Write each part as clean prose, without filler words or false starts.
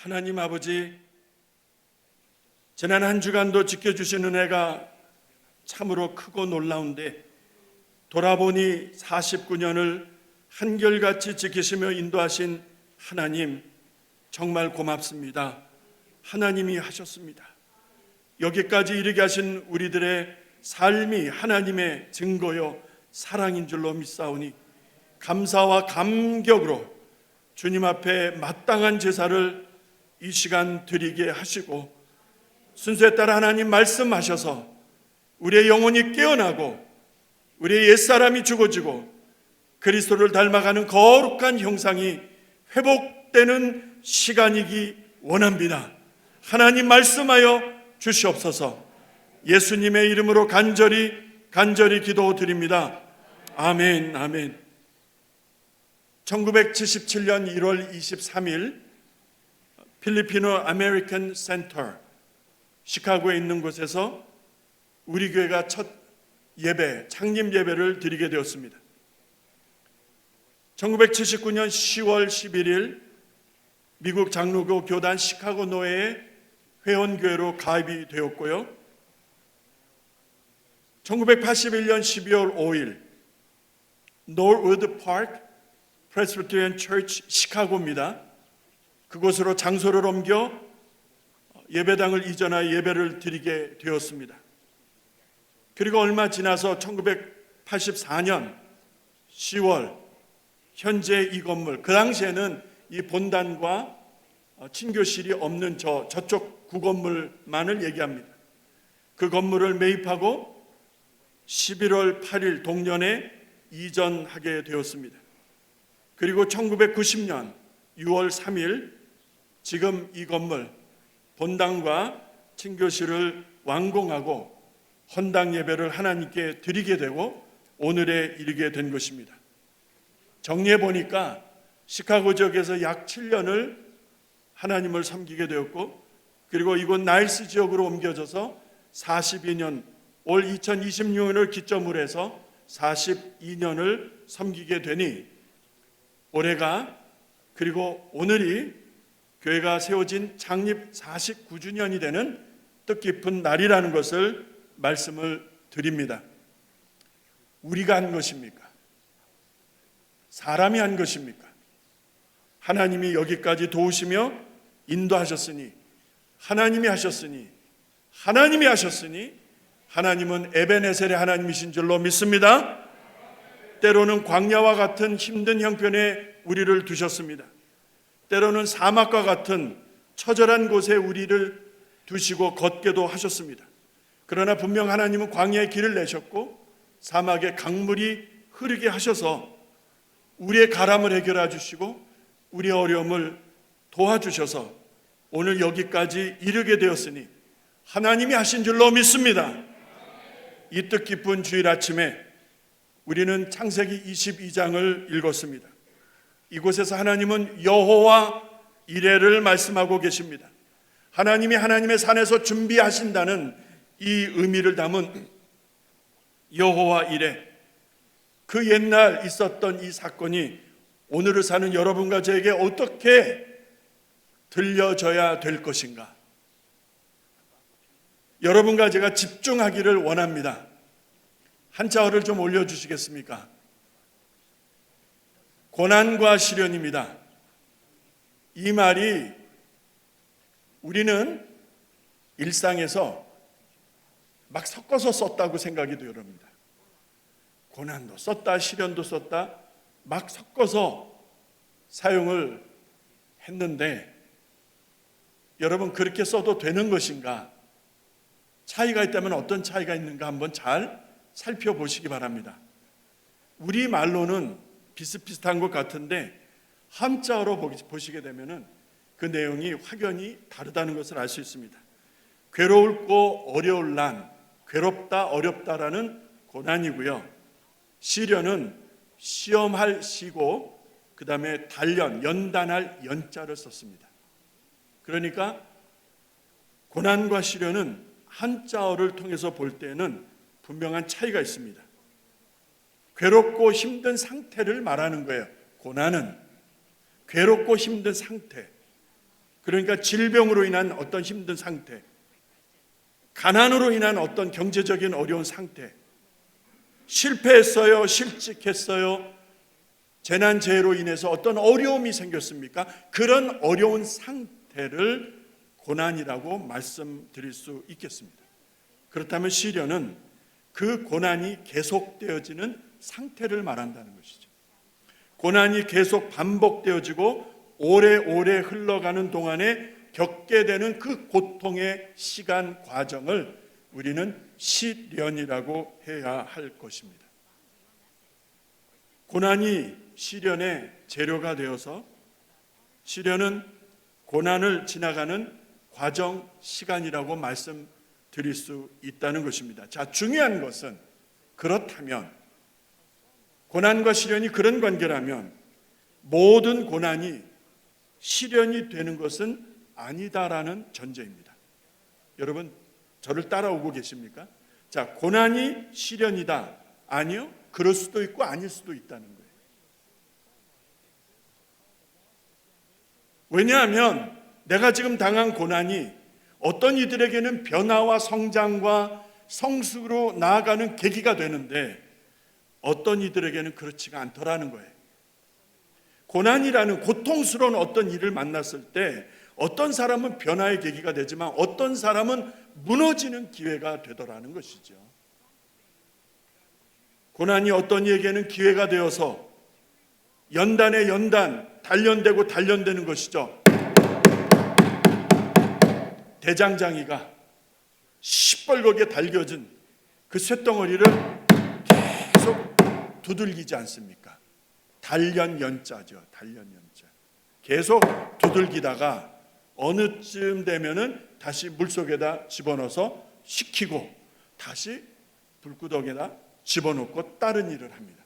하나님 아버지, 지난 한 주간도 지켜주신 은혜가 참으로 크고 놀라운데 돌아보니 49년을 한결같이 지키시며 인도하신 하나님 정말 고맙습니다. 하나님이 하셨습니다. 여기까지 이르게 하신 우리들의 삶이 하나님의 증거요 사랑인 줄로 믿사오니 감사와 감격으로 주님 앞에 마땅한 제사를 이 시간 드리게 하시고 순서에 따라 하나님 말씀하셔서 우리의 영혼이 깨어나고 우리의 옛사람이 죽어지고 그리스도를 닮아가는 거룩한 형상이 회복되는 시간이기 원합니다. 하나님 말씀하여 주시옵소서. 예수님의 이름으로 간절히 기도드립니다. 아멘, 아멘. 1977년 1월 23일 필리피노 아메리칸 센터 시카고에 있는 곳에서 우리 교회가 첫 예배, 창립 예배를 드리게 되었습니다. 1979년 10월 11일 미국 장로교 교단 시카고 노회의 회원교회로 가입이 되었고요. 1981년 12월 5일 노르우드 파크 프레스비테리안 처치 시카고입니다. 그곳으로 장소를 옮겨 예배당을 이전하여 예배를 드리게 되었습니다. 그리고 얼마 지나서 1984년 10월 현재 이 건물, 그 당시에는 이 본단과 친교실이 없는 저쪽 구건물만을 얘기합니다. 그 건물을 매입하고 11월 8일 동년에 이전하게 되었습니다. 그리고 1990년 6월 3일 지금 이 건물 본당과 친교실을 완공하고 헌당 예배를 하나님께 드리게 되고 오늘에 이르게 된 것입니다. 정리해 보니까 시카고 지역에서 약 7년을 하나님을 섬기게 되었고 그리고 이곳 나일스 지역으로 옮겨져서 42년 올 2026년을 기점으로 해서 42년을 섬기게 되니 올해가 그리고 오늘이 교회가 세워진 창립 49주년이 되는 뜻깊은 날이라는 것을 말씀을 드립니다. 우리가 한 것입니까? 사람이 한 것입니까? 하나님이 여기까지 도우시며 인도하셨으니 하나님이 하셨으니 하나님은 에베네셀의 하나님이신 줄로 믿습니다. 때로는 광야와 같은 힘든 형편에 우리를 두셨습니다. 때로는 사막과 같은 처절한 곳에 우리를 두시고 걷게도 하셨습니다. 그러나 분명 하나님은 광야에 길을 내셨고 사막에 강물이 흐르게 하셔서 우리의 가람을 해결해 주시고 우리의 어려움을 도와주셔서 오늘 여기까지 이르게 되었으니 하나님이 하신 줄로 믿습니다. 이 뜻깊은 주일 아침에 우리는 창세기 22장을 읽었습니다. 이곳에서 하나님은 여호와 이레를 말씀하고 계십니다. 하나님이 하나님의 산에서 준비하신다는 이 의미를 담은 여호와 이레, 그 옛날 있었던 이 사건이 오늘을 사는 여러분과 저에게 어떻게 들려져야 될 것인가? 여러분과 제가 집중하기를 원합니다. 한자어를 좀 올려주시겠습니까? 고난과 시련입니다. 이 말이 우리는 일상에서 막 섞어서 썼다고 생각이 되렵니다. 고난도 썼다, 시련도 썼다, 막 섞어서 사용을 했는데 여러분 그렇게 써도 되는 것인가? 차이가 있다면 어떤 차이가 있는가 한번 잘 살펴보시기 바랍니다. 우리 말로는 비슷비슷한 것 같은데 한자어로 보시게 되면 그 내용이 확연히 다르다는 것을 알 수 있습니다. 괴로울고 어려울 난, 괴롭다 어렵다라는 고난이고요. 시련은 시험할 시고 그 다음에 단련, 연단할 연자를 썼습니다. 그러니까 고난과 시련은 한자어를 통해서 볼 때는 분명한 차이가 있습니다. 괴롭고 힘든 상태를 말하는 거예요. 고난은 괴롭고 힘든 상태. 그러니까 질병으로 인한 어떤 힘든 상태, 가난으로 인한 어떤 경제적인 어려운 상태, 실패했어요, 실직했어요, 재난재해로 인해서 어떤 어려움이 생겼습니까? 그런 어려운 상태를 고난이라고 말씀드릴 수 있겠습니다. 그렇다면 시련은 그 고난이 계속되어지는 상태를 말한다는 것이죠. 고난이 계속 반복되어지고 오래오래 흘러가는 동안에 겪게 되는 그 고통의 시간 과정을 우리는 시련이라고 해야 할 것입니다. 고난이 시련의 재료가 되어서 시련은 고난을 지나가는 과정 시간이라고 말씀드릴 수 있다는 것입니다. 자, 중요한 것은 그렇다면 고난과 시련이 그런 관계라면 모든 고난이 시련이 되는 것은 아니다라는 전제입니다. 여러분 저를 따라오고 계십니까? 자, 고난이 시련이다. 아니요. 그럴 수도 있고 아닐 수도 있다는 거예요. 왜냐하면 내가 지금 당한 고난이 어떤 이들에게는 변화와 성장과 성숙으로 나아가는 계기가 되는데 어떤 이들에게는 그렇지가 않더라는 거예요. 고난이라는 고통스러운 어떤 일을 만났을 때 어떤 사람은 변화의 계기가 되지만 어떤 사람은 무너지는 기회가 되더라는 것이죠. 고난이 어떤 이에게는 기회가 되어서 연단에 연단, 단련되고 단련되는 것이죠. 대장장이가 시뻘겋게 달겨진 그 쇳덩어리를 계속 두들기지 않습니까? 단련연자죠. 단련연자. 계속 두들기다가 어느 쯤 되면은 다시 물속에다 집어넣어서 식히고 다시 불구덩이에다 집어넣고 다른 일을 합니다.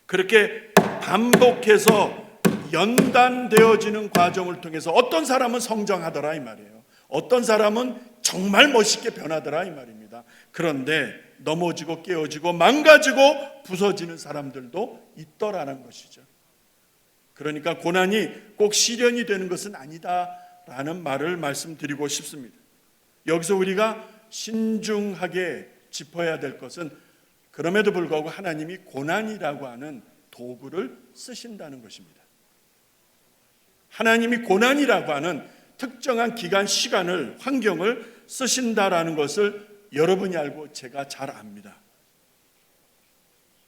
그렇게 반복해서 연단되어지는 과정을 통해서 어떤 사람은 성장하더라 이 말이에요. 어떤 사람은 정말 멋있게 변하더라 이 말입니다. 그런데 넘어지고 깨어지고 망가지고 부서지는 사람들도 있더라는 것이죠. 그러니까 고난이 꼭 시련이 되는 것은 아니다라는 말을 말씀드리고 싶습니다. 여기서 우리가 신중하게 짚어야 될 것은 그럼에도 불구하고 하나님이 고난이라고 하는 도구를 쓰신다는 것입니다. 하나님이 고난이라고 하는 특정한 기간, 시간을, 환경을 쓰신다라는 것을 여러분이 알고 제가 잘 압니다.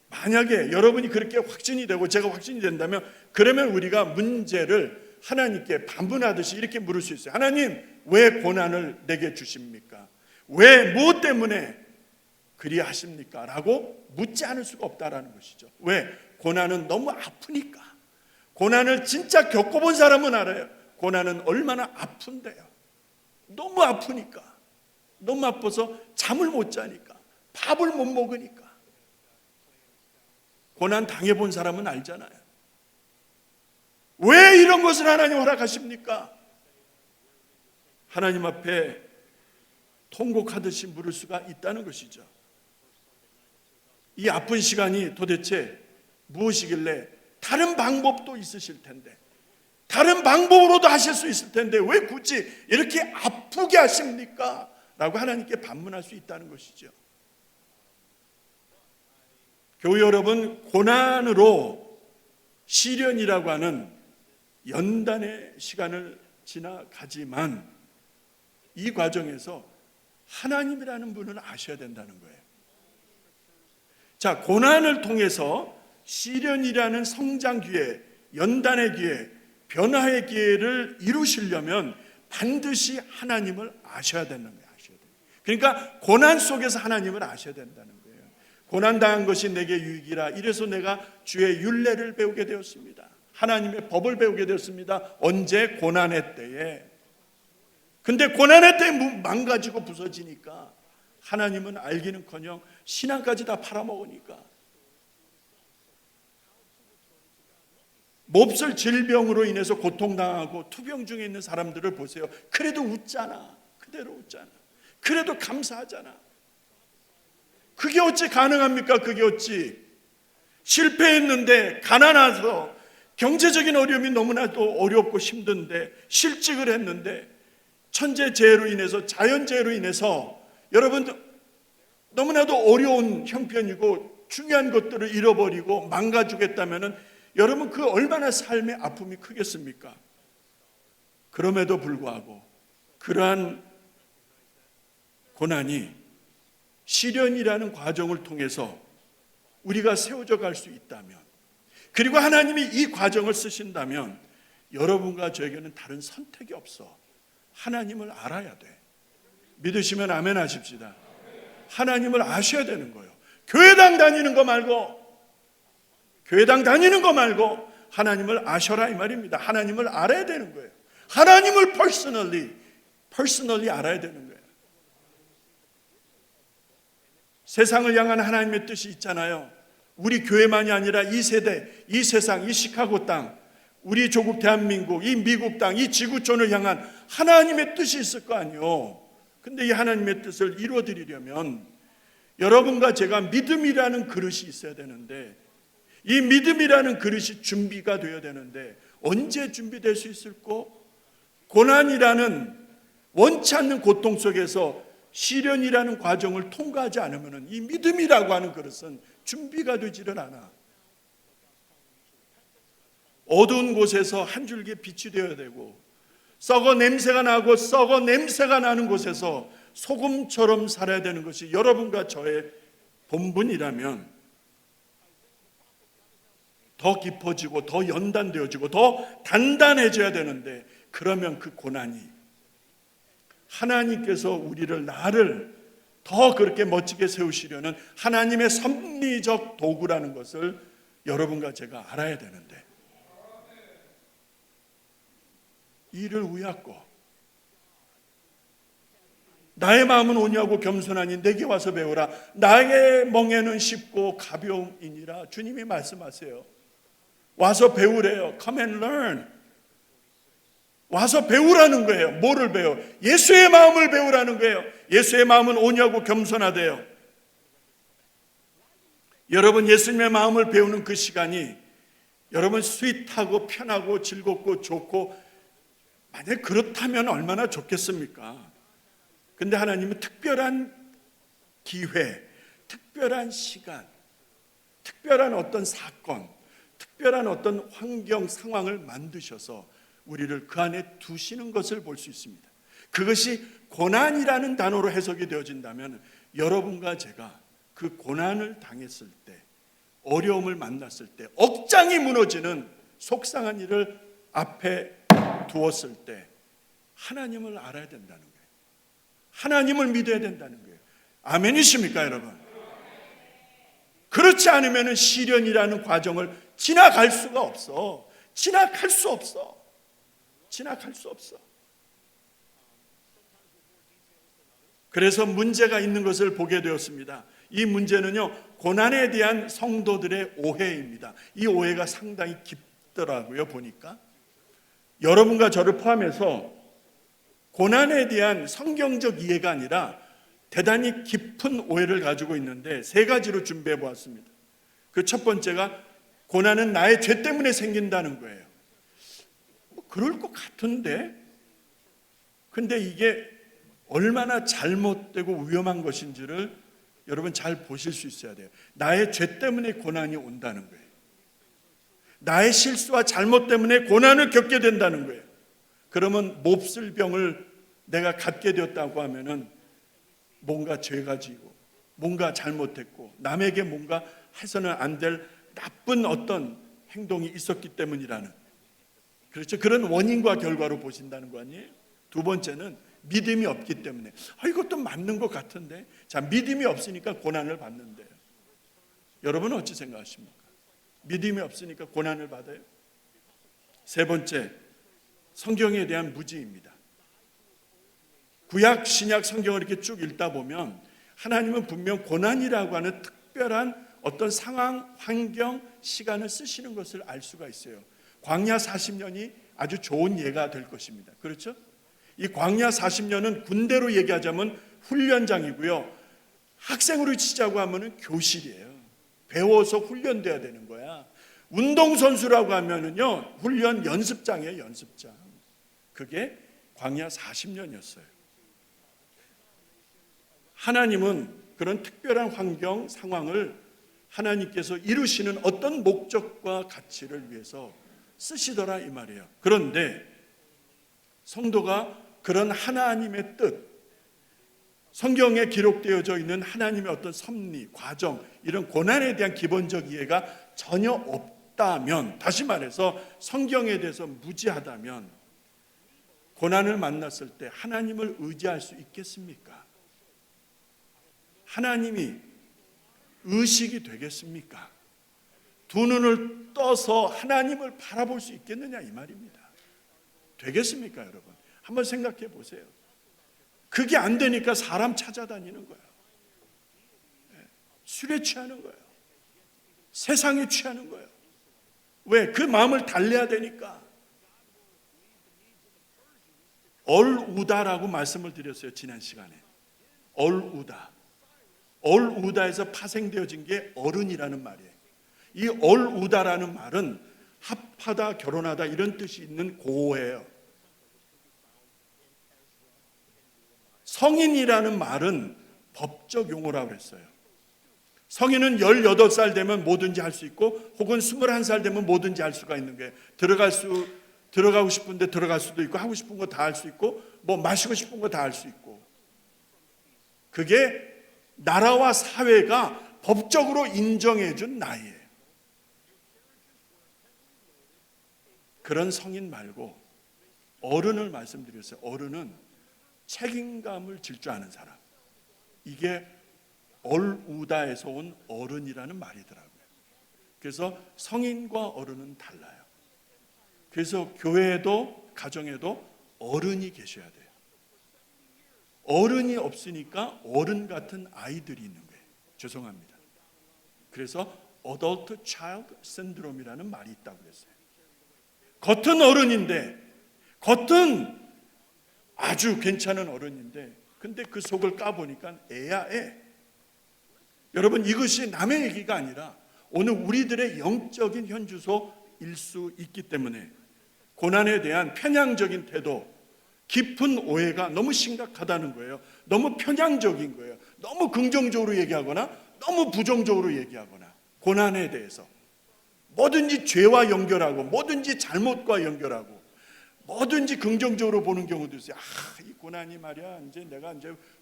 만약에 여러분이 그렇게 확신이 되고 제가 확신이 된다면 그러면 우리가 문제를 하나님께 반문하듯이 이렇게 물을 수 있어요. 하나님, 왜 고난을 내게 주십니까? 왜, 무엇 때문에 그리하십니까? 라고 묻지 않을 수가 없다라는 것이죠. 왜? 고난은 너무 아프니까. 고난을 진짜 겪어본 사람은 알아요. 고난은 얼마나 아픈데요. 너무 아프니까. 너무 아파서 잠을 못 자니까. 밥을 못 먹으니까. 고난 당해본 사람은 알잖아요. 왜 이런 것을 하나님 허락하십니까? 하나님 앞에 통곡하듯이 물을 수가 있다는 것이죠. 이 아픈 시간이 도대체 무엇이길래 다른 방법도 있으실 텐데 다른 방법으로도 하실 수 있을 텐데 왜 굳이 이렇게 아프게 하십니까? 라고 하나님께 반문할 수 있다는 것이죠. 교회 여러분, 고난으로 시련이라고 하는 연단의 시간을 지나가지만 이 과정에서 하나님이라는 분을 아셔야 된다는 거예요. 자, 고난을 통해서 시련이라는 성장 기회, 연단의 기회, 변화의 기회를 이루시려면 반드시 하나님을 아셔야 되는 거예요. 아셔야 돼요. 그러니까 고난 속에서 하나님을 아셔야 된다는 거예요. 고난당한 것이 내게 유익이라. 이래서 내가 주의 율례를 배우게 되었습니다. 하나님의 법을 배우게 되었습니다. 언제? 고난의 때에. 근데 고난의 때에 망가지고 부서지니까 하나님은 알기는커녕 신앙까지 다 팔아먹으니까 몹쓸 질병으로 인해서 고통당하고 투병 중에 있는 사람들을 보세요. 그래도 웃잖아. 그대로 웃잖아. 그래도 감사하잖아. 그게 어찌 가능합니까? 그게 어찌 실패했는데 가난해서 경제적인 어려움이 너무나도 어렵고 힘든데, 실직을 했는데 천재재해로 인해서, 자연재해로 인해서 여러분 너무나도 어려운 형편이고 중요한 것들을 잃어버리고 망가지겠다면 여러분 그 얼마나 삶의 아픔이 크겠습니까? 그럼에도 불구하고 그러한 고난이 시련이라는 과정을 통해서 우리가 세워져 갈 수 있다면, 그리고 하나님이 이 과정을 쓰신다면 여러분과 저에게는 다른 선택이 없어. 하나님을 알아야 돼. 믿으시면 아멘 하십시다. 하나님을 아셔야 되는 거예요. 교회당 다니는 거 말고 하나님을 아셔라 이 말입니다. 하나님을 알아야 되는 거예요. 하나님을 personally 알아야 되는 거예요. 세상을 향한 하나님의 뜻이 있잖아요. 우리 교회만이 아니라 이 세대, 이 세상, 이 시카고 땅, 우리 조국 대한민국, 이 미국 땅, 이 지구촌을 향한 하나님의 뜻이 있을 거 아니에요. 근데 이 하나님의 뜻을 이루어드리려면 여러분과 제가 믿음이라는 그릇이 있어야 되는데, 이 믿음이라는 그릇이 준비가 되어야 되는데 언제 준비될 수 있을까? 고난이라는 원치 않는 고통 속에서 시련이라는 과정을 통과하지 않으면 이 믿음이라고 하는 그릇은 준비가 되지를 않아. 어두운 곳에서 한 줄기 빛이 되어야 되고, 썩어 냄새가 나는 곳에서 소금처럼 살아야 되는 것이 여러분과 저의 본분이라면 더 깊어지고 더 연단되어지고 더 단단해져야 되는데, 그러면 그 고난이 하나님께서 나를 더 그렇게 멋지게 세우시려는 하나님의 섭리적 도구라는 것을 여러분과 제가 알아야 되는데, 이를 우약고 나의 마음은 온유하고 겸손하니 내게 와서 배우라. 나의 멍에는 쉽고 가벼움이니라. 주님이 말씀하세요. 와서 배우래요. Come and learn. 와서 배우라는 거예요. 뭐를 배워? 예수의 마음을 배우라는 거예요. 예수의 마음은 온유하고 겸손하대요. 여러분, 예수님의 마음을 배우는 그 시간이 여러분 스윗하고 편하고 즐겁고 좋고, 만약 그렇다면 얼마나 좋겠습니까? 근데 하나님은 특별한 기회, 특별한 시간, 특별한 어떤 사건, 특별한 어떤 환경, 상황을 만드셔서 우리를 그 안에 두시는 것을 볼 수 있습니다. 그것이 고난이라는 단어로 해석이 되어진다면 여러분과 제가 그 고난을 당했을 때, 어려움을 만났을 때, 억장이 무너지는 속상한 일을 앞에 두었을 때 하나님을 알아야 된다는 거예요. 하나님을 믿어야 된다는 거예요. 아멘이십니까 여러분? 그렇지 않으면 시련이라는 과정을 지나갈 수가 없어. 지나갈 수 없어. 그래서 문제가 있는 것을 보게 되었습니다. 이 문제는요, 고난에 대한 성도들의 오해입니다. 이 오해가 상당히 깊더라고요. 보니까 여러분과 저를 포함해서 고난에 대한 성경적 이해가 아니라 대단히 깊은 오해를 가지고 있는데, 세 가지로 준비해 보았습니다. 그 첫 번째가 고난은 나의 죄 때문에 생긴다는 거예요. 그럴 것 같은데, 근데 이게 얼마나 잘못되고 위험한 것인지를 여러분 잘 보실 수 있어야 돼요. 나의 죄 때문에 고난이 온다는 거예요. 나의 실수와 잘못 때문에 고난을 겪게 된다는 거예요. 그러면 몹쓸 병을 내가 갖게 되었다고 하면은 뭔가 죄가 지고, 뭔가 잘못했고, 남에게 뭔가 해서는 안 될 나쁜 어떤 행동이 있었기 때문이라는, 그렇죠? 그런 원인과 결과로 보신다는 거 아니에요? 두 번째는 믿음이 없기 때문에, 이것도 맞는 것 같은데, 자, 믿음이 없으니까 고난을 받는데요. 여러분은 어찌 생각하십니까? 믿음이 없으니까 고난을 받아요? 세 번째, 성경에 대한 무지입니다. 구약 신약 성경을 이렇게 쭉 읽다 보면 하나님은 분명 고난이라고 하는 특별한 어떤 상황, 환경, 시간을 쓰시는 것을 알 수가 있어요. 광야 40년이 아주 좋은 예가 될 것입니다. 그렇죠? 이 광야 40년은 군대로 얘기하자면 훈련장이고요, 학생으로 치자고 하면 교실이에요. 배워서 훈련돼야 되는 거야. 운동선수라고 하면은요, 훈련 연습장이에요, 연습장. 그게 광야 40년이었어요. 하나님은 그런 특별한 환경, 상황을 하나님께서 이루시는 어떤 목적과 가치를 위해서 쓰시더라 이 말이에요. 그런데 성도가 그런 하나님의 뜻, 성경에 기록되어져 있는 하나님의 어떤 섭리, 과정, 이런 고난에 대한 기본적 이해가 전혀 없다면, 다시 말해서 성경에 대해서 무지하다면 고난을 만났을 때 하나님을 의지할 수 있겠습니까? 하나님이 의식이 되겠습니까? 두 눈을 떠서 하나님을 바라볼 수 있겠느냐 이 말입니다. 되겠습니까, 여러분? 한번 생각해 보세요. 그게 안 되니까 사람 찾아다니는 거예요. 술에 취하는 거예요. 세상에 취하는 거예요. 왜? 그 마음을 달래야 되니까. 얼우다라고 말씀을 드렸어요, 지난 시간에. 얼우다. 얼우다에서 파생되어진 게 어른이라는 말이에요. 이 얼우다라는 말은 합하다, 결혼하다 이런 뜻이 있는 고어예요. 성인이라는 말은 법적 용어라고 그랬어요. 성인은 18살 되면 뭐든지 할 수 있고, 혹은 21살 되면 뭐든지 할 수가 있는 거예요. 들어가고 싶은데 들어갈 수도 있고, 하고 싶은 거 다 할 수 있고, 뭐 마시고 싶은 거 다 할 수 있고. 그게 나라와 사회가 법적으로 인정해 준 나이예요. 그런 성인 말고 어른을 말씀드렸어요. 어른은 책임감을 질 줄 아는 사람. 이게 얼우다에서 온 어른이라는 말이더라고요. 그래서 성인과 어른은 달라요. 그래서 교회에도 가정에도 어른이 계셔야 돼요. 어른이 없으니까 어른 같은 아이들이 있는 거예요. 죄송합니다. 그래서 Adult Child Syndrome이라는 말이 있다고 그랬어요. 겉은 어른인데, 겉은 아주 괜찮은 어른인데, 근데 그 속을 까보니까 애야 애. 여러분, 이것이 남의 얘기가 아니라 오늘 우리들의 영적인 현주소일 수 있기 때문에 고난에 대한 편향적인 태도, 깊은 오해가 너무 심각하다는 거예요. 너무 편향적인 거예요. 너무 긍정적으로 얘기하거나 너무 부정적으로 얘기하거나, 고난에 대해서 뭐든지 죄와 연결하고 뭐든지 잘못과 연결하고 뭐든지 긍정적으로 보는 경우도 있어요. 이 고난이 말이야, 내가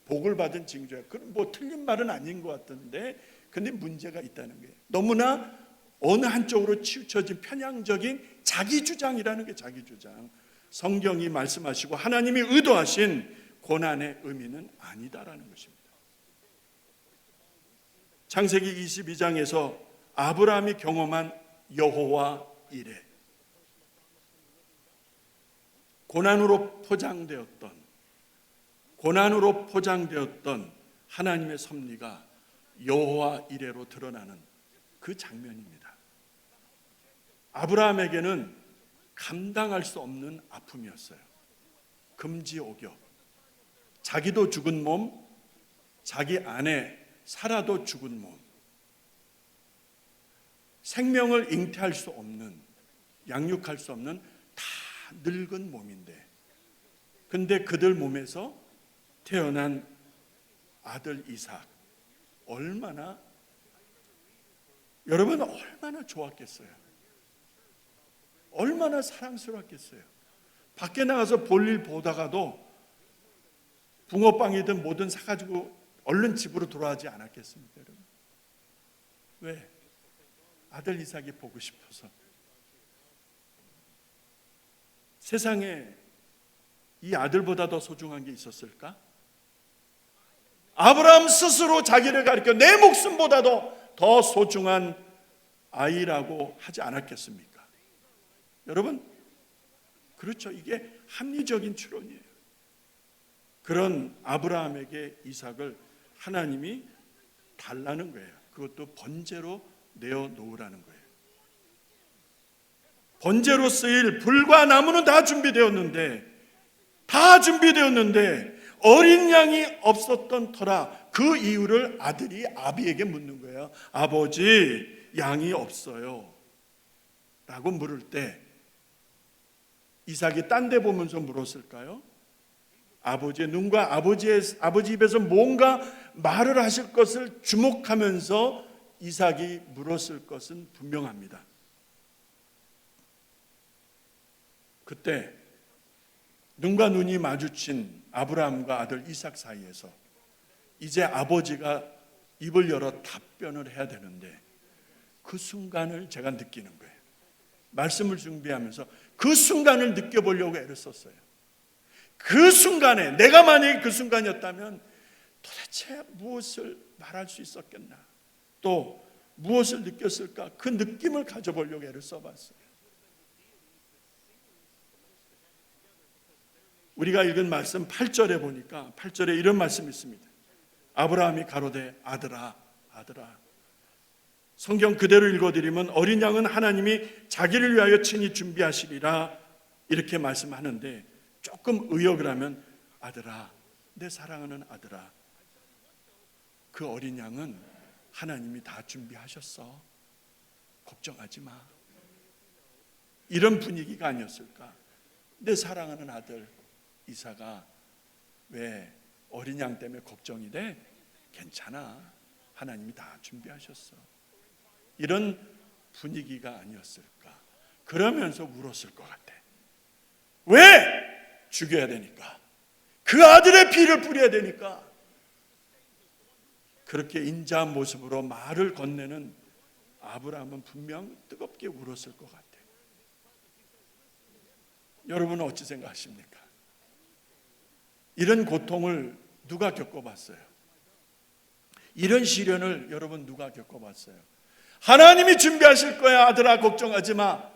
복을 받은 징조야. 그럼 뭐 틀린 말은 아닌 것 같던데, 근데 문제가 있다는 거예요. 너무나 어느 한쪽으로 치우쳐진 편향적인 자기 주장이라는 게 자기 주장. 성경이 말씀하시고 하나님이 의도하신 고난의 의미는 아니다라는 것입니다. 창세기 22장에서 아브라함이 경험한 여호와 이레, 고난으로 포장되었던 하나님의 섭리가 여호와 이레로 드러나는 그 장면입니다. 아브라함에게는 감당할 수 없는 아픔이었어요. 금지옥역, 자기도 죽은 몸, 자기 아내 사라도 죽은 몸, 생명을 잉태할 수 없는, 양육할 수 없는 다 늙은 몸인데, 근데 그들 몸에서 태어난 아들 이삭, 여러분 얼마나 좋았겠어요. 얼마나 사랑스러웠겠어요. 밖에 나가서 볼일 보다가도 붕어빵이든 뭐든 사가지고 얼른 집으로 돌아가지 않았겠습니까, 여러분? 왜? 아들 이삭이 보고 싶어서. 세상에 이 아들보다 더 소중한 게 있었을까? 아브라함 스스로 자기를 가리켜 내 목숨보다도 더 소중한 아이라고 하지 않았겠습니까? 여러분, 그렇죠. 이게 합리적인 추론이에요. 그런 아브라함에게 이삭을 하나님이 달라는 거예요. 그것도 번제로 내어놓으라는 거예요. 번제로 쓰일 불과 나무는 다 준비되었는데 어린 양이 없었던 터라 그 이유를 아들이 아비에게 묻는 거예요. 아버지, 양이 없어요. 라고 물을 때 이삭이 딴 데 보면서 물었을까요? 아버지의 눈과 아버지 입에서 뭔가 말을 하실 것을 주목하면서 이삭이 물었을 것은 분명합니다. 그때 눈과 눈이 마주친 아브라함과 아들 이삭 사이에서 이제 아버지가 입을 열어 답변을 해야 되는데 그 순간을 제가 느끼는 거예요. 말씀을 준비하면서 그 순간을 느껴보려고 애를 썼어요. 그 순간에 내가 만약에 그 순간이었다면 도대체 무엇을 말할 수 있었겠나, 또 무엇을 느꼈을까, 그 느낌을 가져보려고 애를 써봤어요. 우리가 읽은 말씀 8절에 보니까 8절에 이런 말씀이 있습니다. 아브라함이 가로되 아들아 아들아. 성경 그대로 읽어드리면 어린 양은 하나님이 자기를 위하여 친히 준비하시리라 이렇게 말씀하는데, 조금 의역을 하면 아들아, 내 사랑하는 아들아, 그 어린 양은 하나님이 다 준비하셨어. 걱정하지 마. 이런 분위기가 아니었을까? 내 사랑하는 아들 이삭아, 왜 어린 양 때문에 걱정이 돼? 괜찮아. 하나님이 다 준비하셨어. 이런 분위기가 아니었을까? 그러면서 울었을 것 같아. 왜? 죽여야 되니까. 그 아들의 피를 뿌려야 되니까. 그렇게 인자한 모습으로 말을 건네는 아브라함은 분명 뜨겁게 울었을 것 같아. 여러분은 어찌 생각하십니까? 이런 고통을 누가 겪어봤어요? 이런 시련을 여러분 누가 겪어봤어요? 하나님이 준비하실 거야 아들아, 걱정하지 마.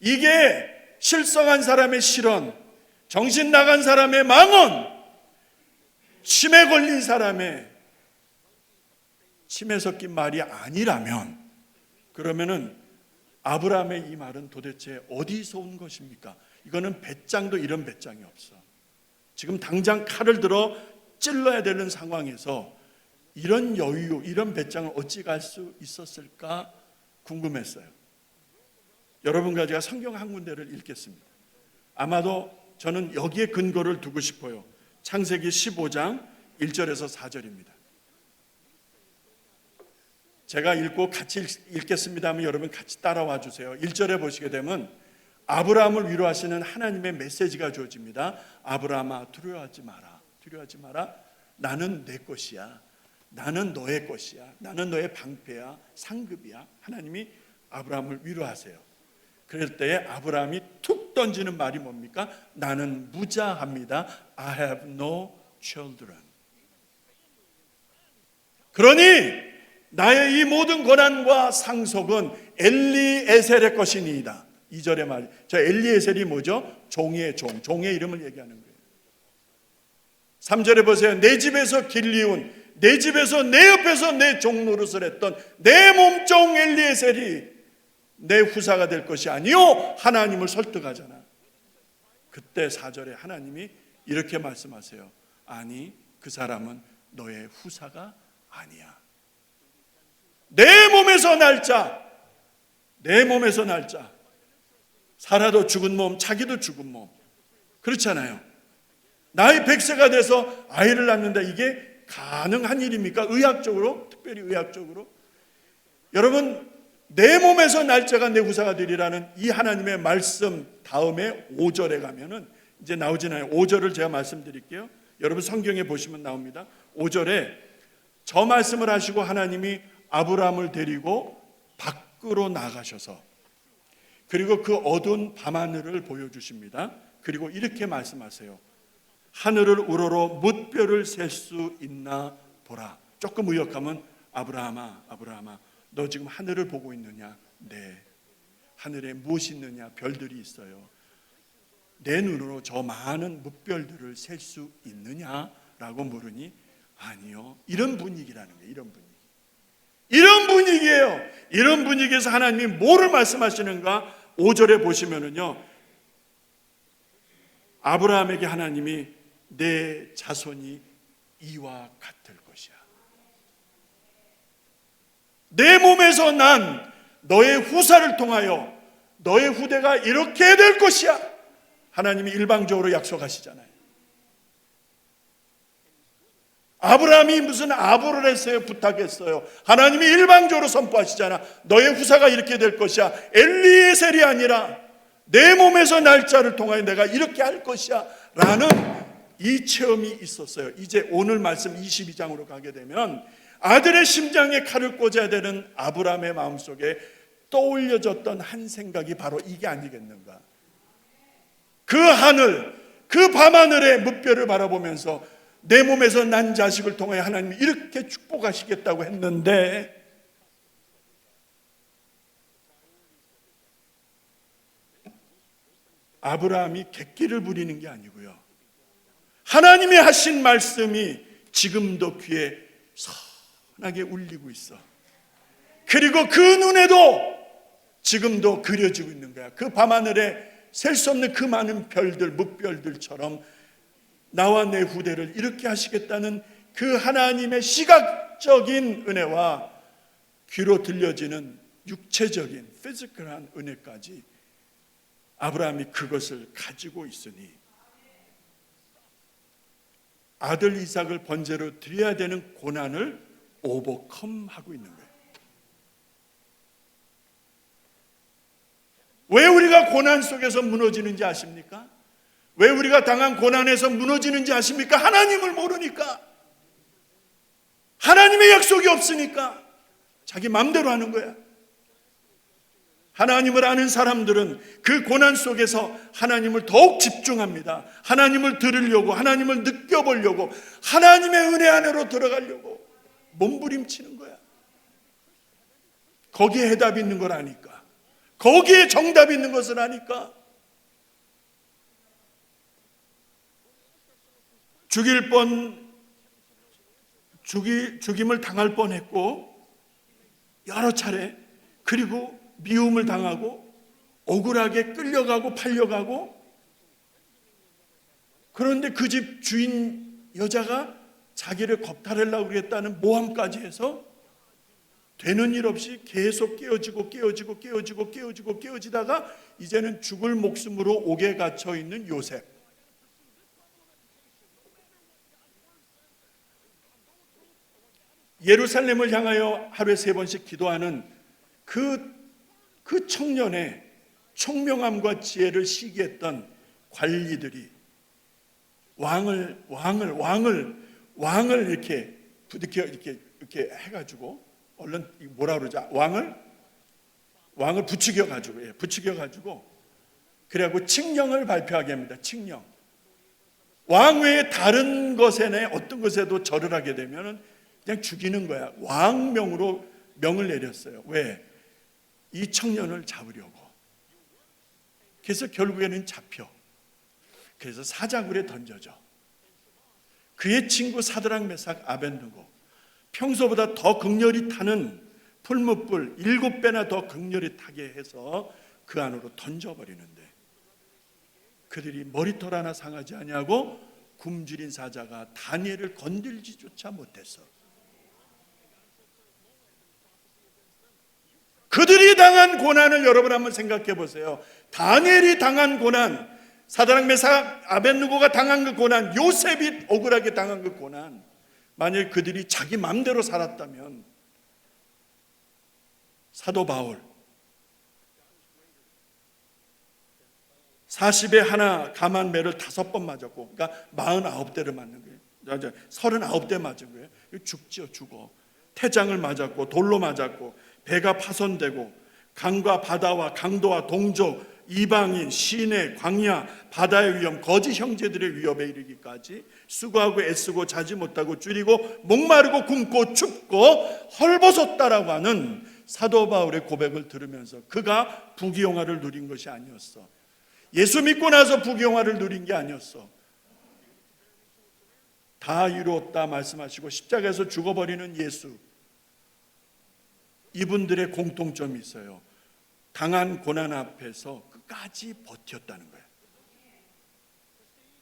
이게 실성한 사람의 실언, 정신 나간 사람의 망언, 치매 걸린 사람의 치매 섞인 말이 아니라면, 그러면은 아브라함의 이 말은 도대체 어디서 온 것입니까? 이거는 배짱도 이런 배짱이 없어. 지금 당장 칼을 들어 찔러야 되는 상황에서 이런 여유, 이런 배짱을 어찌 갈 수 있었을까 궁금했어요. 여러분과 제가 성경 한 군데를 읽겠습니다. 아마도 저는 여기에 근거를 두고 싶어요. 창세기 15장 1절에서 4절입니다. 제가 읽고 같이 읽겠습니다 하면 여러분 같이 따라와 주세요. 1절에 보시게 되면 아브라함을 위로하시는 하나님의 메시지가 주어집니다. 아브라함아, 두려워하지 마라. 두려워하지 마라. 나는 내 것이야. 나는 너의 것이야. 나는 너의 방패야. 상급이야. 하나님이 아브라함을 위로하세요. 그럴 때에 아브라함이 툭 던지는 말이 뭡니까? 나는 무자합니다. I have no children. 그러니 나의 이 모든 고난과 상속은 엘리에셀의 것이니이다. 2절의 말, 저 엘리에셀이 뭐죠? 종의 종, 종의 이름을 얘기하는 거예요. 3절에 보세요. 내 집에서 길리운, 내 집에서 내 옆에서 내 종 노릇을 했던 내 몸종 엘리에셀이 내 후사가 될 것이 아니요, 하나님을 설득하잖아. 그때 4절에 하나님이 이렇게 말씀하세요. 아니, 그 사람은 너의 후사가 아니야. 내 몸에서 날 자, 내 몸에서 날 자. 살아도 죽은 몸, 자기도 죽은 몸. 그렇잖아요. 나이 100세가 돼서 아이를 낳는다. 이게 가능한 일입니까? 의학적으로, 특별히 의학적으로. 여러분, 내 몸에서 날짜가 내 후사가 되리라는 이 하나님의 말씀 다음에 5절에 가면은 이제 나오잖아요. 5절을 제가 말씀드릴게요. 여러분 성경에 보시면 나옵니다. 5절에 저 말씀을 하시고 하나님이 아브라함을 데리고 밖으로 나가셔서, 그리고 그 어두운 밤하늘을 보여주십니다. 그리고 이렇게 말씀하세요. 하늘을 우러러 뭇별을 셀 수 있나 보라. 조금 의역하면 아브라함아, 아브라함아, 너 지금 하늘을 보고 있느냐? 네. 하늘에 무엇이 있느냐? 별들이 있어요. 내 눈으로 저 많은 뭇별들을 셀 수 있느냐? 라고 물으니 아니요. 이런 분위기라는 거예요. 이런 분위기. 이런 분위기예요. 이런 분위기에서 하나님이 뭐를 말씀하시는가? 5절에 보시면은요, 아브라함에게 하나님이 내 자손이 이와 같을 것이야. 내 몸에서 난 너의 후사를 통하여 너의 후대가 이렇게 될 것이야. 하나님이 일방적으로 약속하시잖아요. 아브라함이 무슨 아부를 했어요? 부탁했어요? 하나님이 일방적으로 선포하시잖아. 너의 후사가 이렇게 될 것이야. 엘리에셀이 아니라 내 몸에서 날짜를 통하여 내가 이렇게 할 것이야 라는 이 체험이 있었어요. 이제 오늘 말씀 22장으로 가게 되면 아들의 심장에 칼을 꽂아야 되는 아브라함의 마음속에 떠올려졌던 한 생각이 바로 이게 아니겠는가. 그 하늘, 그 밤하늘의 무뼈를 바라보면서 내 몸에서 난 자식을 통하여 하나님이 이렇게 축복하시겠다고 했는데 아브라함이 객기를 부리는 게 아니고요, 하나님이 하신 말씀이 지금도 귀에 선하게 울리고 있어. 그리고 그 눈에도 지금도 그려지고 있는 거야. 그 밤하늘에 셀 수 없는 그 많은 별들, 뭇별들처럼 나와 내 후대를 이렇게 하시겠다는 그 하나님의 시각적인 은혜와 귀로 들려지는 육체적인 피지컬한 은혜까지 아브라함이 그것을 가지고 있으니 아들 이삭을 번제로 드려야 되는 고난을 오버컴하고 있는 거예요. 왜 우리가 고난 속에서 무너지는지 아십니까? 왜 우리가 당한 고난에서 무너지는지 아십니까? 하나님을 모르니까, 하나님의 약속이 없으니까 자기 마음대로 하는 거야. 하나님을 아는 사람들은 그 고난 속에서 하나님을 더욱 집중합니다. 하나님을 들으려고, 하나님을 느껴보려고, 하나님의 은혜 안으로 들어가려고 몸부림치는 거야. 거기에 해답이 있는 걸 아니까, 거기에 정답이 있는 것을 아니까. 죽임을 당할 뻔했고 여러 차례, 그리고 미움을 당하고 억울하게 끌려가고 팔려가고, 그런데 그 집 주인 여자가 자기를 겁탈하려고 그랬다는 모함까지 해서 되는 일 없이 계속 깨어지다가 이제는 죽을 목숨으로 옥에 갇혀 있는 요셉. 예루살렘을 향하여 하루에 3번씩 기도하는 그 청년의 총명함과 지혜를 시기했던 관리들이 왕을 이렇게 부딪혀 이렇게 해가지고, 얼른 뭐라 그러죠? 왕을 부추겨 가지고 그래갖고 칙령을 발표하게 합니다. 칙령. 왕 외에 다른 것에 어떤 것에도 절을 하게 되면은 그냥 죽이는 거야. 왕명으로 명을 내렸어요. 왜? 이 청년을 잡으려고. 그래서 결국에는 잡혀. 그래서 사자굴에 던져져. 그의 친구 사드락 메삭 아벤느고, 평소보다 더 극렬히 타는 풀무불 7배나 더 극렬히 타게 해서 그 안으로 던져버리는데, 그들이 머리털 하나 상하지 아니하고 굶주린 사자가 다니엘을 건들지조차 못했어. 그들이 당한 고난을 여러분 한번 생각해 보세요. 다니엘이 당한 고난, 사드락 메삭 아벤느고가 당한 그 고난, 요셉이 억울하게 당한 그 고난, 만약 그들이 자기 마음대로 살았다면 사도 바울 40에 하나 감한 매를 5번 맞았고, 그러니까 49대를 맞는 거예요. 39대 맞은 거예요. 죽죠. 죽어. 태장을 맞았고, 돌로 맞았고, 배가 파손되고, 강과 바다와 강도와 동족, 이방인, 시내, 광야, 바다의 위험, 거짓 형제들의 위협에 이르기까지 수고하고 애쓰고 자지 못하고 줄이고 목마르고 굶고 춥고 헐벗었다라고 하는 사도 바울의 고백을 들으면서 그가 부귀영화를 누린 것이 아니었어. 예수 믿고 나서 부귀영화를 누린 게 아니었어. 다 이루었다 말씀하시고 십자가에서 죽어버리는 예수, 이분들의 공통점이 있어요. 당한 고난 앞에서 끝까지 버텼다는 거예요.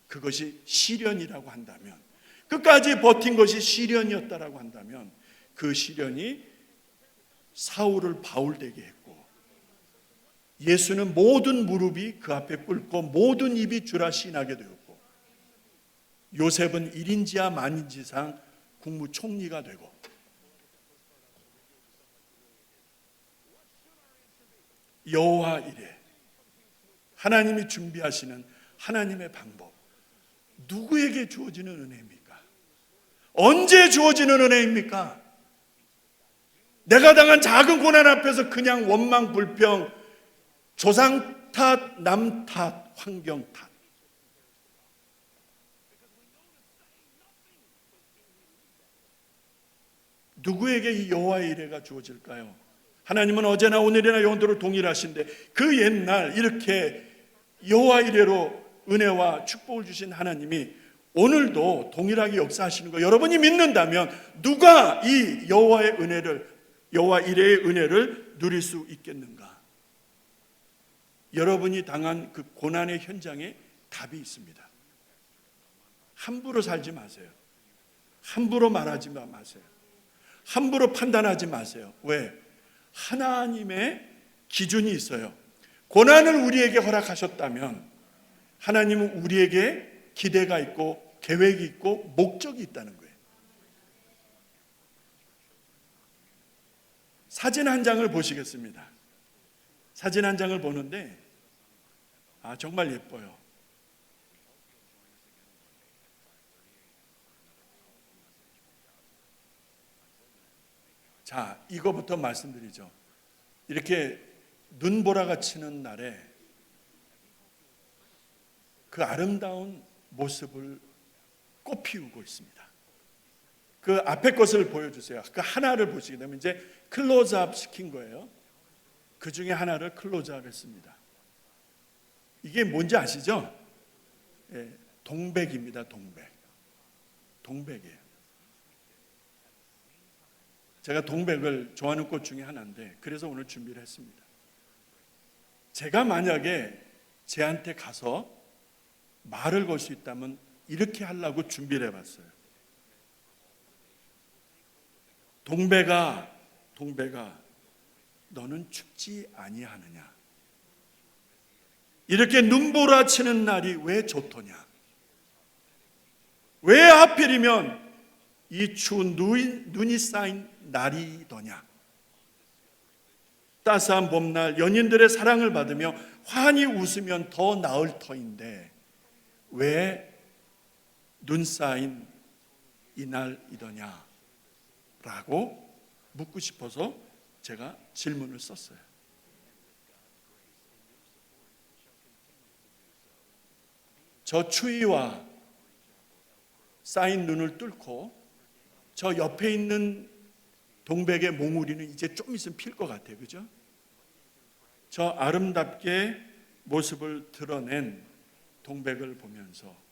그것이 시련이라고 한다면, 끝까지 버틴 것이 시련이었다라고 한다면, 그 시련이 사울을 바울 되게 했고, 예수는 모든 무릎이 그 앞에 꿇고 모든 입이 주라 시인하게 되었고, 요셉은 1인지하 만인지상 국무총리가 되고, 여호와 이레, 하나님이 준비하시는 하나님의 방법, 누구에게 주어지는 은혜입니까? 언제 주어지는 은혜입니까? 내가 당한 작은 고난 앞에서 그냥 원망 불평, 조상 탓, 남 탓, 환경 탓. 누구에게 이 여호와의 이레가 주어질까요? 하나님은 어제나 오늘이나 영원토록 동일하신데, 그 옛날 이렇게 여호와 이레로 은혜와 축복을 주신 하나님이 오늘도 동일하게 역사하시는 거 여러분이 믿는다면, 누가 이 여호와의 은혜를, 여호와 이레의 은혜를 누릴 수 있겠는가? 여러분이 당한 그 고난의 현장에 답이 있습니다. 함부로 살지 마세요. 함부로 말하지 마세요. 함부로 판단하지 마세요. 왜? 하나님의 기준이 있어요. 고난을 우리에게 허락하셨다면 하나님은 우리에게 기대가 있고 계획이 있고 목적이 있다는 거예요. 사진 한 장을 보시겠습니다. 사진 한 장을 보는데 정말 예뻐요. 자, 이거부터 말씀드리죠. 이렇게 눈보라가 치는 날에 그 아름다운 모습을 꽃피우고 있습니다. 그 앞에 것을 보여주세요. 그 하나를 보시게 되면 이제 클로즈업 시킨 거예요. 그 중에 하나를 클로즈업 했습니다. 이게 뭔지 아시죠? 예, 동백입니다. 동백이에요. 제가 동백을 좋아하는 꽃 중에 하나인데, 그래서 오늘 준비를 했습니다. 제가 만약에 쟤한테 가서 말을 걸 수 있다면 이렇게 하려고 준비를 해봤어요. 동백아, 너는 춥지 아니하느냐? 이렇게 눈보라 치는 날이 왜 좋더냐? 왜 하필이면 이 추운 눈이 쌓인 날이더냐? 따스한 봄날 연인들의 사랑을 받으며 환히 웃으면 더 나을 터인데 왜 눈 쌓인 이날이더냐? 라고 묻고 싶어서 제가 질문을 썼어요. 저 추위와 쌓인 눈을 뚫고 저 옆에 있는 동백의 몽우리는 이제 좀 있으면 필 것 같아요. 그죠? 저 아름답게 모습을 드러낸 동백을 보면서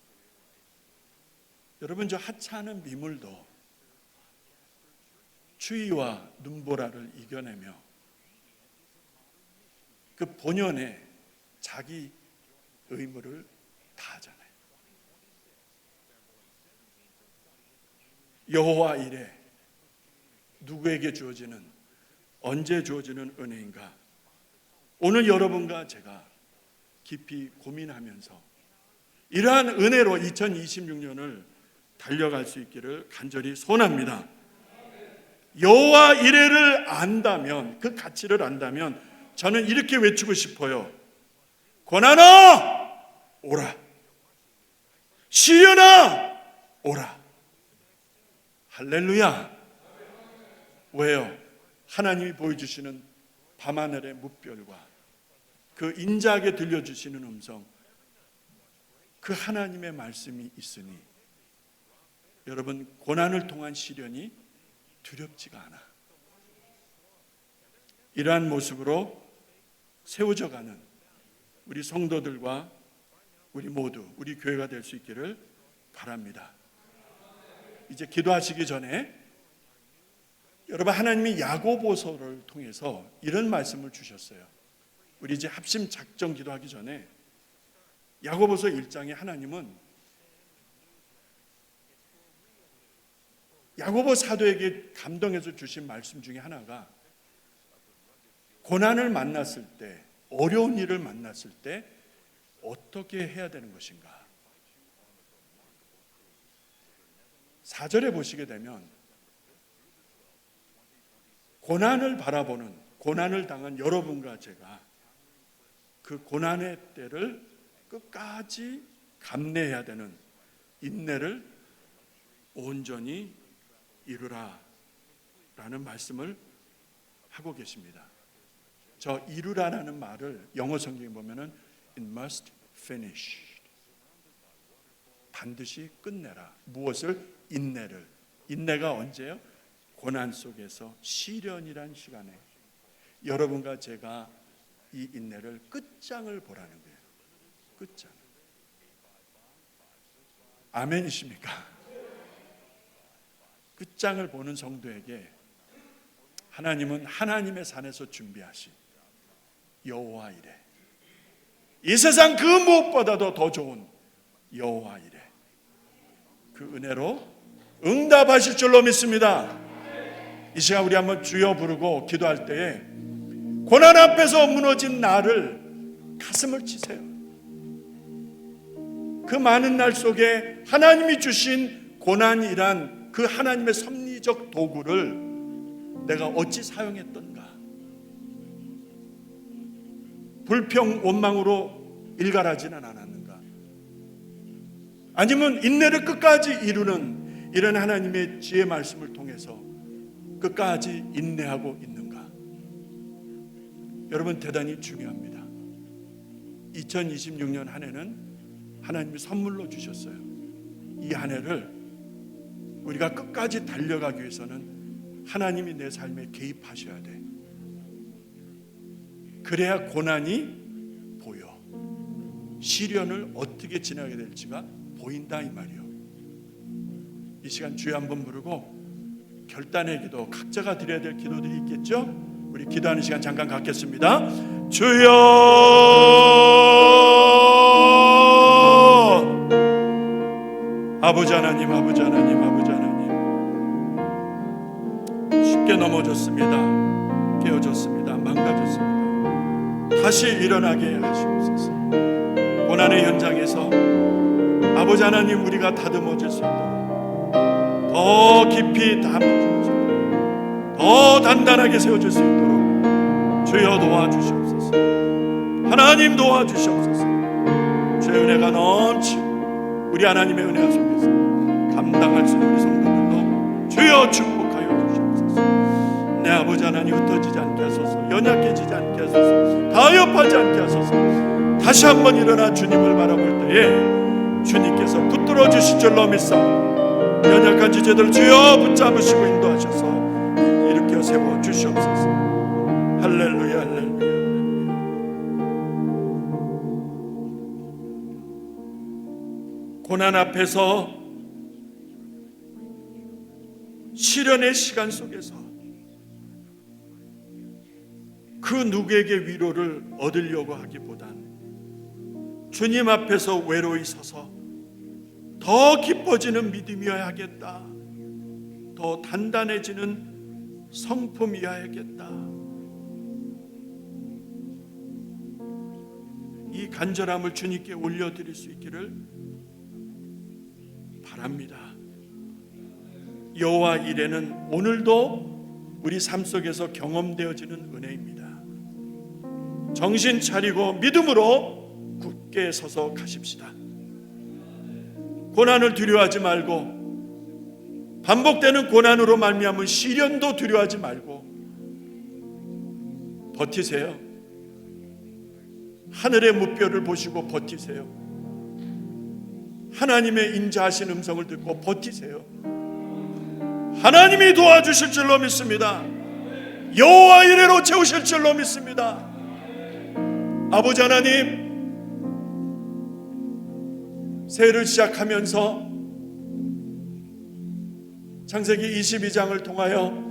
여러분, 저 하찮은 미물도 추위와 눈보라를 이겨내며 그 본연의 자기 의무를 다하잖아요. 여호와 이레, 누구에게 주어지는, 언제 주어지는 은혜인가? 오늘 여러분과 제가 깊이 고민하면서 이러한 은혜로 2026년을 달려갈 수 있기를 간절히 소원합니다. 여호와 이레를 안다면, 그 가치를 안다면 저는 이렇게 외치고 싶어요. 고난아 오라, 시련아 오라. 할렐루야. 왜요? 하나님이 보여주시는 밤하늘의 무별과 그 인자하게 들려주시는 음성, 그 하나님의 말씀이 있으니 여러분, 고난을 통한 시련이 두렵지가 않아. 이러한 모습으로 세워져 가는 우리 성도들과 우리 모두, 우리 교회가 될 수 있기를 바랍니다. 이제 기도하시기 전에 여러분, 하나님이 야고보서를 통해서 이런 말씀을 주셨어요. 우리 이제 합심 작정 기도하기 전에 야고보서 1장에 하나님은 야고보 사도에게 감동해서 주신 말씀 중에 하나가 고난을 만났을 때 어려운 일을 만났을 때 어떻게 해야 되는 것인가? 4절에 보시게 되면 고난을 바라보는, 고난을 당한 여러분과 제가 그 고난의 때를 끝까지 감내해야 되는 인내를 온전히 이루라 라는 말씀을 하고 계십니다. 저 이루라라는 말을 영어 성경에 보면은 it must finish, 반드시 끝내라. 무엇을? 인내를. 인내가 언제요? 고난 속에서 시련이란 시간에 여러분과 제가 이 인내를 끝장을 보라는 거예요. 끝장. 아멘이십니까? 끝장을 보는 성도에게 하나님은 하나님의 산에서 준비하신 여호와 이레, 이 세상 그 무엇보다도 더 좋은 여호와 이레, 그 은혜로 응답하실 줄로 믿습니다. 이 시간 우리 한번 주여 부르고 기도할 때에 고난 앞에서 무너진 나를 가슴을 치세요. 그 많은 날 속에 하나님이 주신 고난이란 그 하나님의 섭리적 도구를 내가 어찌 사용했던가? 불평 원망으로 일갈하지는 않았는가? 아니면 인내를 끝까지 이루는 이런 하나님의 지혜 말씀을 통해서 끝까지 인내하고 있는가? 여러분, 대단히 중요합니다. 2026년 한 해는 하나님이 선물로 주셨어요. 이 한 해를 우리가 끝까지 달려가기 위해서는 하나님이 내 삶에 개입하셔야 돼. 그래야 고난이 보여. 시련을 어떻게 지나게 될지가 보인다 이 말이요. 이 시간 주여 한번 부르고 결단의 기도, 각자가 드려야 될 기도들이 있겠죠? 우리 기도하는 시간 잠깐 갖겠습니다. 주여, 아버지 하나님, 아버지 하나님, 아버지 하나님, 쉽게 넘어졌습니다. 깨어졌습니다. 망가졌습니다. 다시 일어나게 하시옵소서. 고난의 현장에서 아버지 하나님, 우리가 다듬어질 수 있도록 더 깊이 담아줄 수 있도록 더 단단하게 세워질 수 있도록 주여 도와주시옵소서. 하나님 도와주시옵소서. 주의 은혜가 넘치고 우리 하나님의 은혜가 속에서 감당할 수 있는 우리 성도들도 주여 축복하여 주시옵소서. 내 아버지 하나님, 흩어지지 않게 하소서. 연약해지지 않게 하소서. 타협하지 않게 하소서. 다시 한번 일어나 주님을 바라볼 때에 주님께서 붙들어 주실 줄로 믿사옵니다. 연약한 지체들 주여 붙잡으시고 인도하셔서 일으켜 세워 주시옵소서. 할렐루야, 할렐루야. 고난 앞에서, 시련의 시간 속에서 그 누구에게 위로를 얻으려고 하기보단 주님 앞에서 외로이 서서 더 깊어지는 믿음이어야겠다, 더 단단해지는 성품이어야겠다, 이 간절함을 주님께 올려드릴 수 있기를 바랍니다. 여호와 이레는 오늘도 우리 삶 속에서 경험되어지는 은혜입니다. 정신 차리고 믿음으로 굳게 서서 가십시다. 고난을 두려워하지 말고, 반복되는 고난으로 말미암은 시련도 두려워하지 말고 버티세요. 하늘의 무뼈를 보시고 버티세요. 하나님의 인자하신 음성을 듣고 버티세요. 하나님이 도와주실 줄로 믿습니다. 여호와 이레로 채우실 줄로 믿습니다. 아버지 하나님, 새해를 시작하면서 창세기 22장을 통하여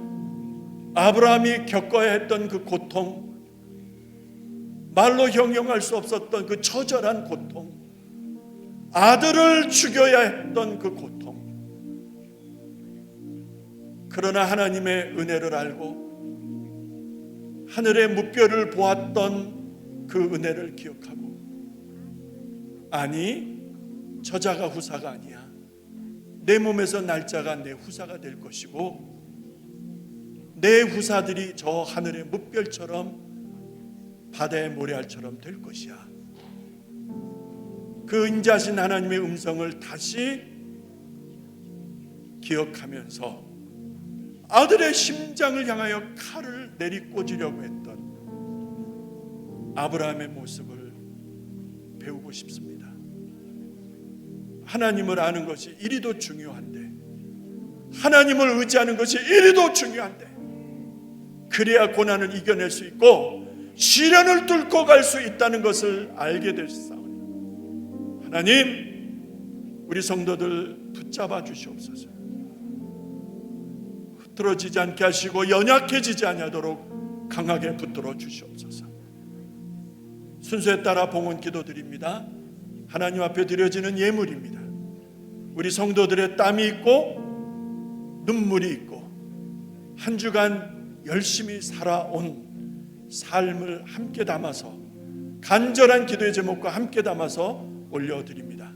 아브라함이 겪어야 했던 그 고통, 말로 형용할 수 없었던 그 처절한 고통, 아들을 죽여야 했던 그 고통, 그러나 하나님의 은혜를 알고 하늘의 무뼈를 보았던 그 은혜를 기억하고, 아니 저자가 후사가 아니야, 내 몸에서 날짜가 내 후사가 될 것이고 내 후사들이 저 하늘의 뭇별처럼 바다의 모래알처럼 될 것이야. 그 인자하신 하나님의 음성을 다시 기억하면서 아들의 심장을 향하여 칼을 내리꽂으려고 했던 아브라함의 모습을 배우고 싶습니다. 하나님을 아는 것이 이리도 중요한데, 하나님을 의지하는 것이 이리도 중요한데, 그래야 고난을 이겨낼 수 있고 시련을 뚫고 갈 수 있다는 것을 알게 됐사오니 하나님, 우리 성도들 붙잡아 주시옵소서. 흐트러지지 않게 하시고 연약해지지 아니하도록 강하게 붙들어 주시옵소서. 순서에 따라 봉헌 기도드립니다. 하나님 앞에 드려지는 예물입니다. 우리 성도들의 땀이 있고 눈물이 있고 한 주간 열심히 살아온 삶을 함께 담아서, 간절한 기도의 제목과 함께 담아서 올려드립니다.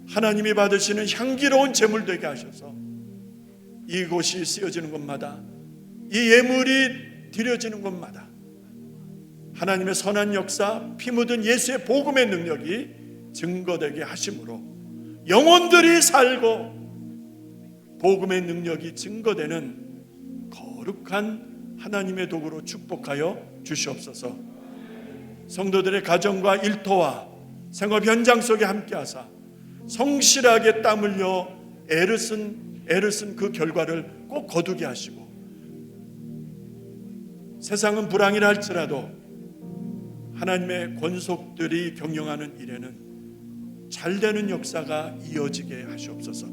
하나님이 받으시는 향기로운 제물 되게 하셔서 이곳이 쓰여지는 곳마다, 이 예물이 드려지는 곳마다 하나님의 선한 역사, 피 묻은 예수의 복음의 능력이 증거되게 하심으로 영혼들이 살고 복음의 능력이 증거되는 거룩한 하나님의 도구로 축복하여 주시옵소서. 성도들의 가정과 일터와 생업 현장 속에 함께하사 성실하게 땀 흘려 애를 쓴 그 결과를 꼭 거두게 하시고, 세상은 불황이라 할지라도 하나님의 권속들이 경영하는 일에는 잘되는 역사가 이어지게 하시옵소서.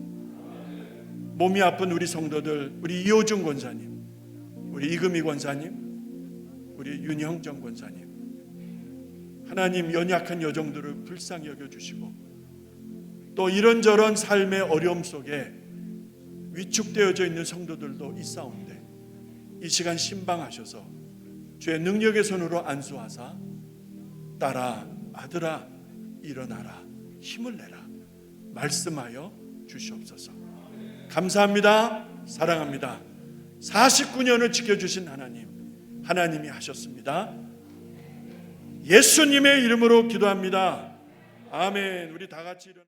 몸이 아픈 우리 성도들, 우리 이호준 권사님, 우리 이금희 권사님, 우리 윤형정 권사님, 하나님 연약한 여정들을 불쌍히 여겨주시고, 또 이런저런 삶의 어려움 속에 위축되어져 있는 성도들도 있사온데 이 시간 신방하셔서 주의 능력의 손으로 안수하사 딸아, 아들아, 일어나라, 힘을 내라 말씀하여 주시옵소서. 감사합니다. 사랑합니다. 49년을 지켜주신 하나님이 하셨습니다. 예수님의 이름으로 기도합니다. 아멘. 우리 다 같이 일어나